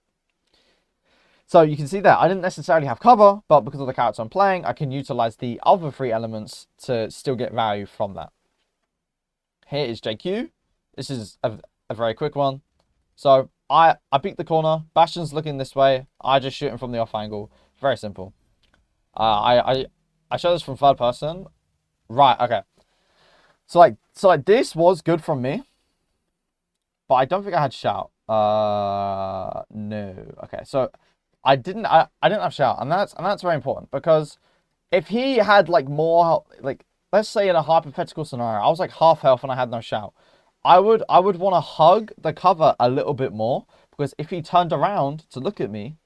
So you can see that I didn't necessarily have cover, but because of the character I'm playing, I can utilize the other three elements to still get value from that. Here is JQ. This is a very quick one. So I peek the corner. Bastion's looking this way. I just shoot him from the off angle. Very simple. I show this from third person. Right, okay. So like this was good from me. But I don't think I had shout. No. Okay, so I didn't have shout, and that's very important because if he had like more, like let's say in a hypothetical scenario, I was like half health and I had no shout, I would want to hug the cover a little bit more because if he turned around to look at me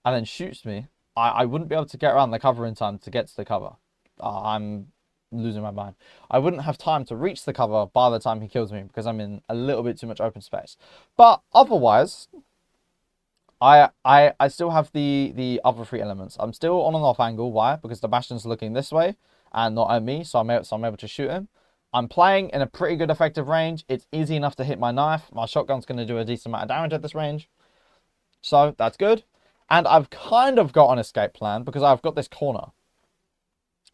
and then shoots me, I wouldn't be able to get around the cover in time to get to the cover. I'm losing my mind. I wouldn't have time to reach the cover by the time he kills me because I'm in a little bit too much open space. But otherwise, I still have the other three elements. I'm still on an off angle. Why? Because the Bastion's looking this way and not at me, so I'm able to shoot him. I'm playing in a pretty good effective range. It's easy enough to hit my knife. My shotgun's going to do a decent amount of damage at this range. So that's good. And I've kind of got an escape plan because I've got this corner.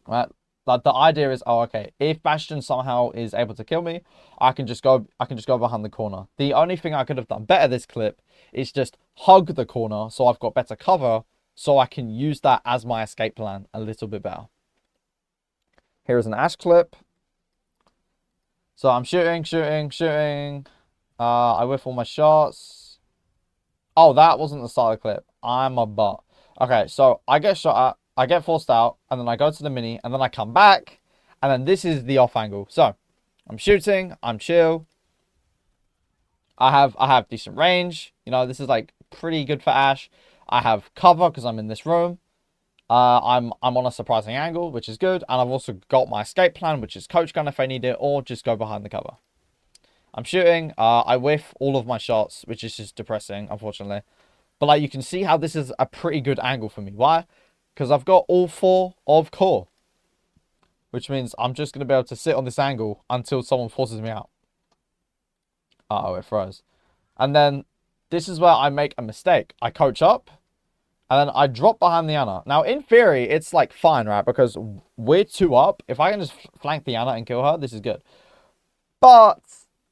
Right? Like the idea is, oh, okay, if Bastion somehow is able to kill me, I can just go behind the corner. The only thing I could have done better this clip is just hug the corner so I've got better cover so I can use that as my escape plan a little bit better. Here is an Ash clip. So I'm shooting. I whiff all my shots. Oh, that wasn't the start of the clip. I'm a butt. Okay, so I get shot at. I get forced out, and then I go to the mini, and then I come back, and then this is the off angle. So, I'm shooting, I'm chill. I have decent range. You know, this is like pretty good for Ash. I have cover because I'm in this room. I'm on a surprising angle, which is good, and I've also got my escape plan, which is coach gun if I need it, or just go behind the cover. I'm shooting. I whiff all of my shots, which is just depressing, unfortunately. But like you can see how this is a pretty good angle for me. Why? Because I've got all four of core. Which means I'm just going to be able to sit on this angle until someone forces me out. Uh-oh, it froze. And then this is where I make a mistake. I coach up. And then I drop behind the Ana. Now, in theory, it's like fine, right? Because we're 2 up. If I can just flank the Ana and kill her, this is good. But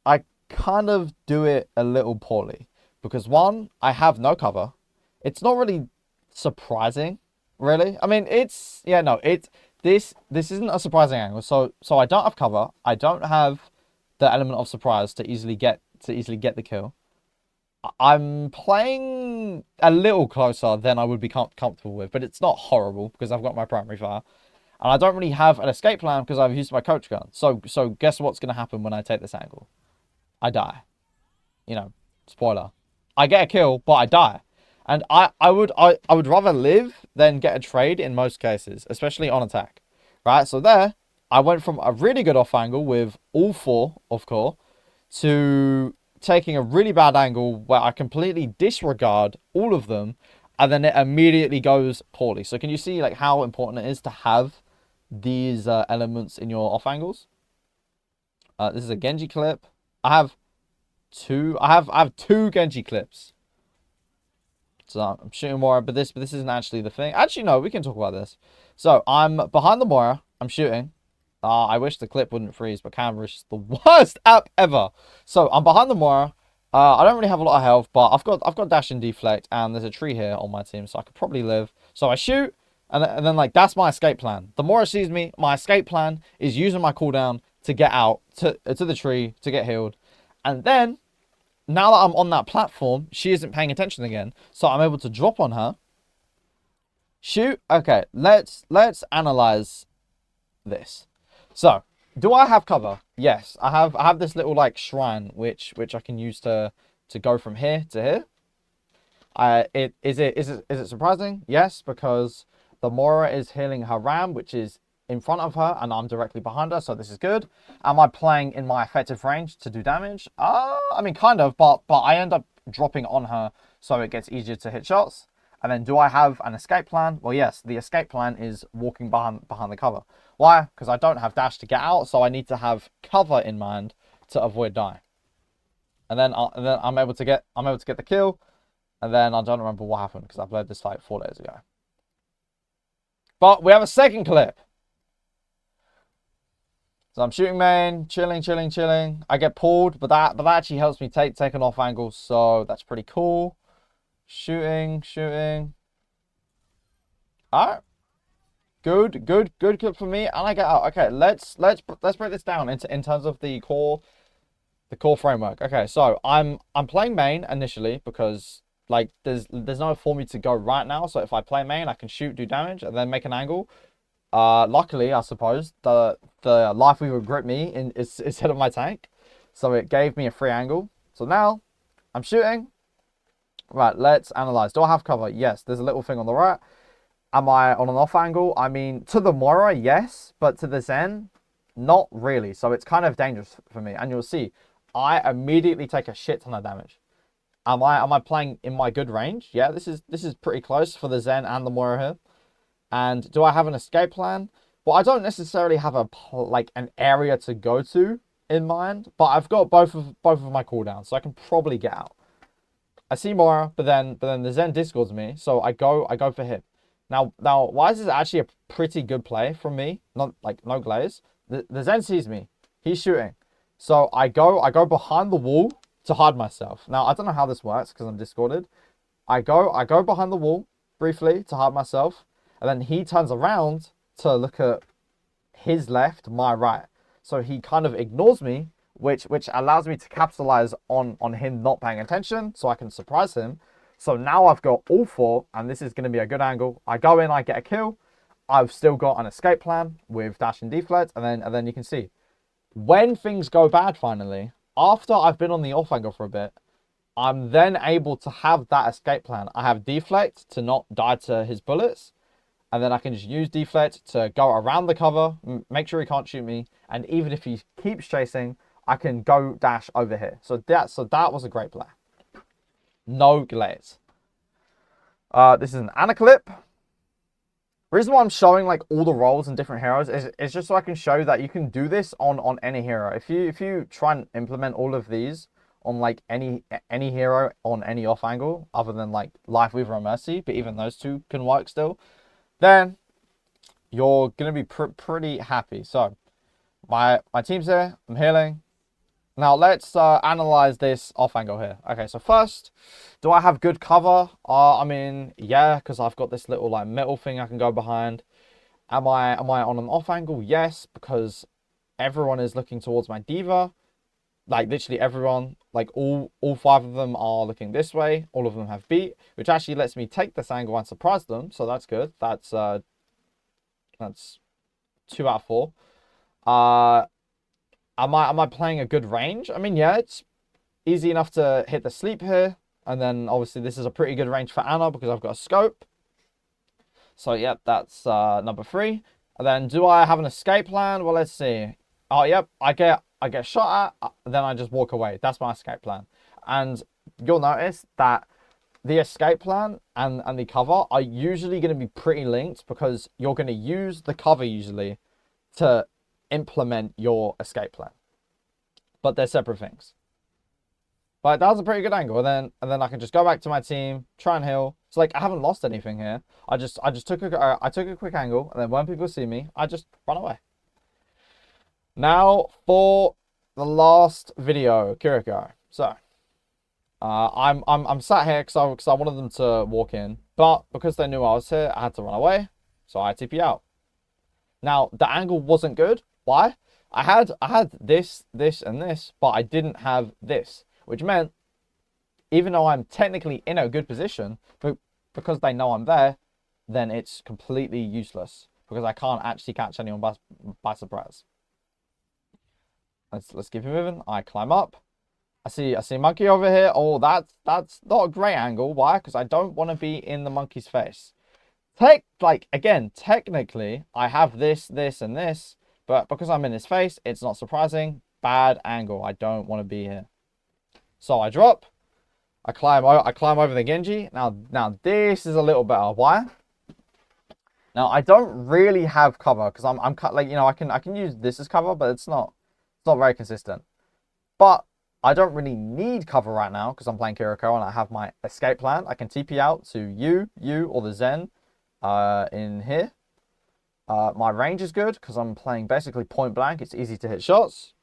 I kind of do it a little poorly. Because one, I have no cover. It's not really surprising. Really? I mean, this isn't a surprising angle. So I don't have cover. I don't have the element of surprise to easily get the kill. I'm playing a little closer than I would be comfortable with, but it's not horrible because I've got my primary fire. And I don't really have an escape plan because I've used my coach gun. So guess what's going to happen when I take this angle? I die. You know, spoiler. I get a kill, but I die. And I would rather live than get a trade in most cases, especially on attack. Right? So there, I went from a really good off angle with all 4 of core to taking a really bad angle where I completely disregard all of them and then it immediately goes poorly. So can you see like how important it is to have these elements in your off angles? This is a Genji clip. I have 2 Genji clips. So I'm shooting Moira, but this isn't actually the thing. Actually, no, we can talk about this. So I'm behind the Moira. I'm shooting. I wish the clip wouldn't freeze, but Canva is the worst app ever. So I'm behind the Moira. I don't really have a lot of health, but I've got dash and deflect, and there's a tree here on my team, so I could probably live. So I shoot, and then like that's my escape plan. The Moira sees me. My escape plan is using my cooldown to get out to the tree to get healed, and then now that I'm on that platform, she isn't paying attention again, so I'm able to drop on her. Shoot. Okay, let's analyze this. So, do I have cover? Yes, I have this little like shrine which I can use to go from here to here. Is it surprising? Yes, because the Moira is healing her Ram, which is in front of her, and I'm directly behind her, so this is good. Am I playing in my effective range to do damage? I mean, kind of, but I end up dropping on her, so it gets easier to hit shots. And then do I have an escape plan? Well, yes, the escape plan is walking behind the cover. Why? Because I don't have dash to get out, so I need to have cover in mind to avoid dying. And then I'm able to get the kill, and then I don't remember what happened because I played this like 4 days ago. But we have a second clip. So I'm shooting main, chilling. I get pulled, but that actually helps me take an off angle, so that's pretty cool. Shooting. Alright. Good clip for me, and I get out. Okay, let's break this down in terms of the core framework. Okay, so I'm playing main initially because like there's nowhere for me to go right now. So if I play main, I can shoot, do damage, and then make an angle. Luckily, I suppose the Life Weaver gripped me instead of my tank, so it gave me a free angle. So now I'm shooting. Right, let's analyze. Do I have cover? Yes. There's a little thing on the right. Am I on an off angle? I mean, to the Moira, yes, but to the Zen, not really. So it's kind of dangerous for me. And you'll see, I immediately take a shit ton of damage. Am I playing in my good range? Yeah, this is pretty close for the Zen and the Moira here. And do I have an escape plan? Well, I don't necessarily have like an area to go to in mind, but I've got both of my cooldowns, so I can probably get out. I see Moira, but then the Zen discords me, so I go for him. Now, why is this actually a pretty good play from me? Not like no glaze. The Zen sees me. He's shooting. So I go behind the wall to hide myself. Now, I don't know how this works because I'm discorded. I go behind the wall briefly to hide myself, and then he turns around to look at his left, my right. So he kind of ignores me, which allows me to capitalize on him not paying attention, so I can surprise him. So now I've got all four, and this is going to be a good angle. I go in, I get a kill. I've still got an escape plan with dash and deflect, and then you can see when things go bad finally, after I've been on the off angle for a bit, I'm then able to have that escape plan. I have deflect to not die to his bullets, and then I can just use deflect to go around the cover, make sure he can't shoot me, and even if he keeps chasing, I can go dash over here. So that was a great play. No glaze. This is an Ana clip. Reason why I'm showing like all the roles and different heroes is just so I can show that you can do this on any hero. If you try and implement all of these on like any hero on any off angle other than like Life Weaver or Mercy, but even those two can work still, then you're gonna be pretty happy. So my team's here. I'm healing. Now let's analyze this off angle here. Okay, so first, do I have good cover? I mean, yeah, because I've got this little like metal thing I can go behind. Am I on an off angle? Yes, because everyone is looking towards my D.Va. Like literally everyone, like all 5 of them are looking this way. All of them have beat, which actually lets me take this angle and surprise them. So that's good. That's 2 out of 4. Am I playing a good range? I mean, yeah, it's easy enough to hit the sleep here. And then, obviously, this is a pretty good range for Ana because I've got a scope. So, yep, that's number 3. And then, do I have an escape plan? Well, let's see. Oh, yep, I get shot at, then I just walk away. That's my escape plan. And you'll notice that the escape plan and the cover are usually going to be pretty linked because you're going to use the cover usually to implement your escape plan, but they're separate things. But that was a pretty good angle, and then I can just go back to my team, try and heal. So like I haven't lost anything here. I just took a quick angle, and then when people see me, I just run away. Now for the last video, Kiriko. So, I'm sat here because I wanted them to walk in, but because they knew I was here, I had to run away, so I TP out. Now the angle wasn't good. Why? I had this, and this, but I didn't have this, which meant even though I'm technically in a good position, but because they know I'm there, then it's completely useless because I can't actually catch anyone by surprise. Let's keep it moving. I climb up. I see monkey over here. Oh, that's not a great angle. Why? Because I don't want to be in the monkey's face. Again, technically, I have this, and this, but because I'm in his face, it's not surprising. Bad angle. I don't want to be here. So I drop. I climb over the Genji. Now this is a little better. Why? Now I don't really have cover because I'm cut like, you know, I can use this as cover, but it's not very consistent. But I don't really need cover right now because I'm playing Kiriko and I have my escape plan. I can TP out to you or the Zen in here. My range is good because I'm playing basically point blank. It's easy to hit shots.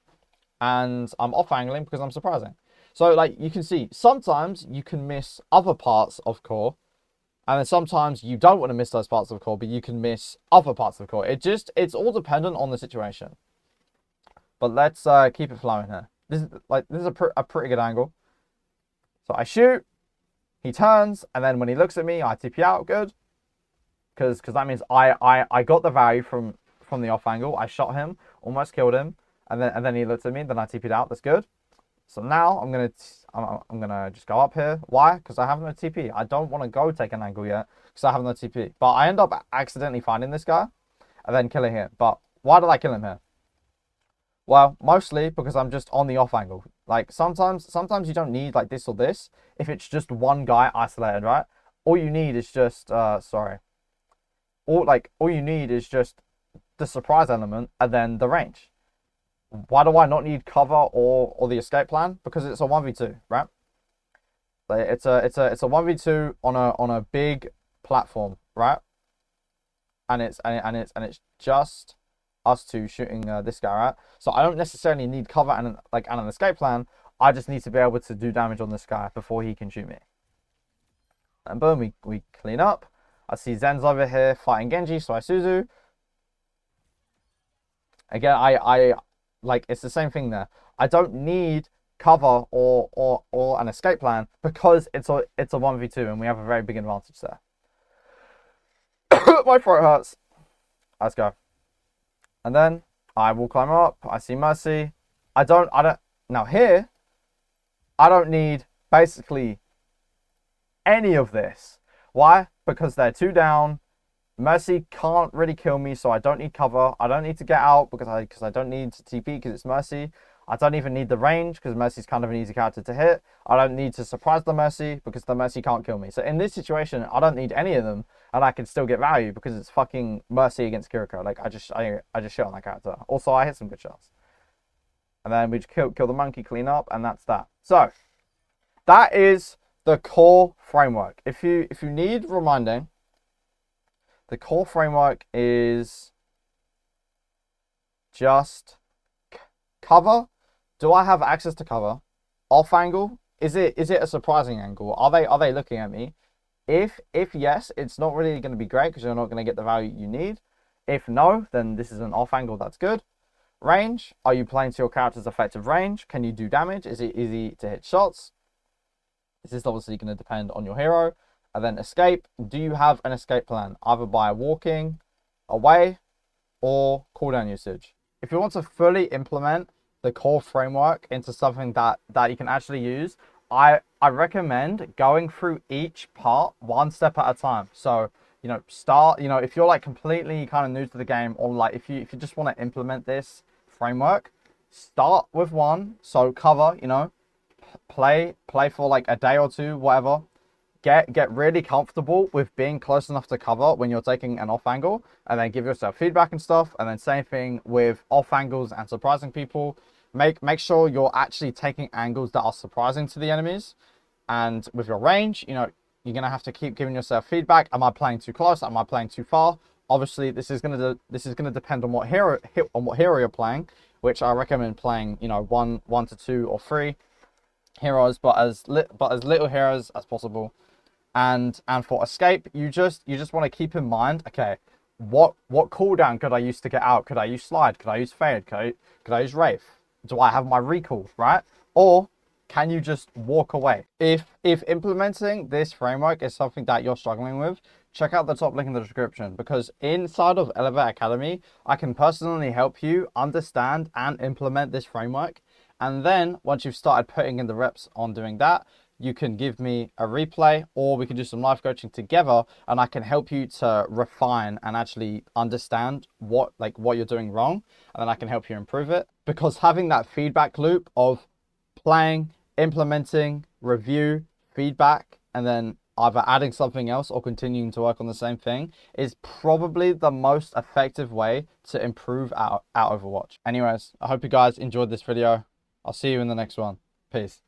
And I'm off angling because I'm surprising. So like you can see, sometimes you can miss other parts of core. And then sometimes you don't want to miss those parts of core, but you can miss other parts of core. It's all dependent on the situation. But let's keep it flowing here. This is a pretty good angle. So I shoot, he turns, and then when he looks at me, I TP out. Good, because that means I got the value from the off angle. I shot him, almost killed him, and then he looked at me. Then I TP'd out. That's good. So now I'm gonna just go up here. Why? Because I have no TP. I don't want to go take an angle yet because I have no TP. But I end up accidentally finding this guy and then killing him. But why did I kill him here? Well, mostly because I'm just on the off angle. Like sometimes you don't need like this or this. If it's just one guy isolated, right? All you need is just all you need is just the surprise element and then the range. Why do I not need cover or the escape plan? Because it's a 1v2, right? It's a 1v2 on a big platform, right? And it's just us two shooting this guy, right? So I don't necessarily need cover and an escape plan. I just need to be able to do damage on this guy before he can shoot me. And boom, we clean up. I see Zen's over here fighting Genji, so I Suzu. Again, I it's the same thing there. I don't need cover or an escape plan because it's a 1v2 and we have a very big advantage there. My throat hurts. Let's go. And then I will climb up. I see Mercy. Now here, I don't need basically any of this. Why? Because they're 2 down. Mercy can't really kill me, so I don't need cover. I don't need to get out because I don't need to TP because it's Mercy. I don't even need the range because Mercy's kind of an easy character to hit. I don't need to surprise the Mercy because the Mercy can't kill me. So in this situation, I don't need any of them, and I can still get value because it's fucking Mercy against Kiriko. Like I just shit on that character. Also, I hit some good shots, and then we just kill the monkey, clean up, and that's that. So that is the core framework. If you need reminding, the core framework is just cover. Do I have access to cover? Off angle? Is it a surprising angle? Are they looking at me? If yes, it's not really going to be great because you're not going to get the value you need. If no, then this is an off angle that's good. Range. Are you playing to your character's effective range? Can you do damage? Is it easy to hit shots? This is obviously going to depend on your hero. And then escape. Do you have an escape plan? Either by walking away or cooldown usage. If you want to fully implement the core framework into something that you can actually use, I recommend going through each part one step at a time. So, if you're like completely kind of new to the game, or like if you just want to implement this framework, start with one. So cover, play for like a day or two, whatever. Get really comfortable with being close enough to cover when you're taking an off angle, and then give yourself feedback and stuff. And then same thing with off angles and surprising people. Make sure you're actually taking angles that are surprising to the enemies. And with your range, you're gonna have to keep giving yourself feedback. Am I playing too close? Am I playing too far? Obviously, this is gonna depend on what hero you're playing. which I recommend playing, you know, one to two or three heroes, but as little heroes as possible. And for escape, you just want to keep in mind, okay, what cooldown could I use to get out? Could I use slide? Could I use fade? Could I use wraith? Do I have my recall, right? Or can you just walk away? If implementing this framework is something that you're struggling with, check out the top link in the description, because inside of Elevate Academy, I can personally help you understand and implement this framework. And then once you've started putting in the reps on doing that, you can give me a replay, or we can do some live coaching together, and I can help you to refine and actually understand what you're doing wrong, and then I can help you improve it. Because having that feedback loop of playing, implementing, review, feedback, and then either adding something else or continuing to work on the same thing is probably the most effective way to improve our Overwatch. Anyways, I hope you guys enjoyed this video. I'll see you in the next one. Peace.